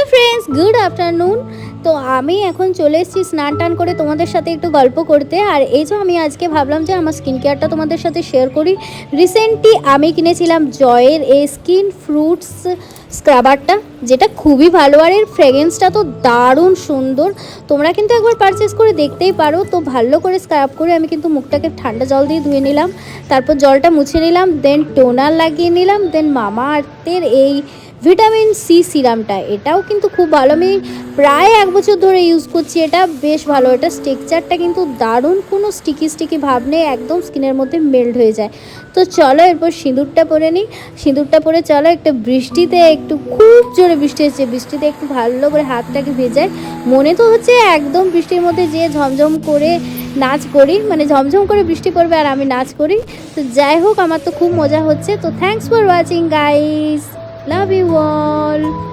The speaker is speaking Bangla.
Hello friends, good afternoon. তো আমি এখন চলে এসেছি স্নান টান করে তোমাদের সাথে একটু গল্প করতে। আর এই যে আমি আজকে ভাবলাম যে আমার স্কিন কেয়ারটা তোমাদের সাথে শেয়ার করি। রিসেন্টলি আমি কিনেছিলাম জয়ের এই স্কিন ফ্রুটস স্ক্রাবারটা, যেটা খুবই ভালো। আর এর ফ্রেগরেন্সটা তো দারুণ সুন্দর, তোমরা কিন্তু একবার পারচেস করে দেখতেই পারো। তো ভালো করে স্ক্রাব করে আমি কিন্তু মুখটাকে ঠান্ডা জল দিয়ে ধুয়ে নিলাম, তারপর জলটা মুছে নিলাম, দেন টোনার লাগিয়ে নিলাম, দেন মামা আর্থের এই ভিটামিন সি সিরামটা, এটাও কিন্তু খুব ভালো। আমি প্রায় 1 বছর ধরে ইউজ করছি, এটা বেশ ভালো। এটা স্ট্রাকচারটা কিন্তু দারুণ, কোনো স্টিকি ভাব নেই, একদম স্কিনের মধ্যে মেল্ট হয়ে যায়। তো চলো এরপর সিঁদুরটা পরে নিই। সিঁদুরটা পরে চলো একটু বৃষ্টিতে, একটু খুব জোরে বৃষ্টি হচ্ছে, বৃষ্টিতে একটু ভালো করে হাতটাকে ভেজাই। মনে তো হচ্ছে একদম বৃষ্টির মধ্যে যে ঝমঝম করে নাচ করি, মানে ঝমঝম করে বৃষ্টি পড়বে আর আমি নাচ করি। তো যাই হোক, আমার তো খুব মজা হচ্ছে। তো thanks for watching guys, love you all.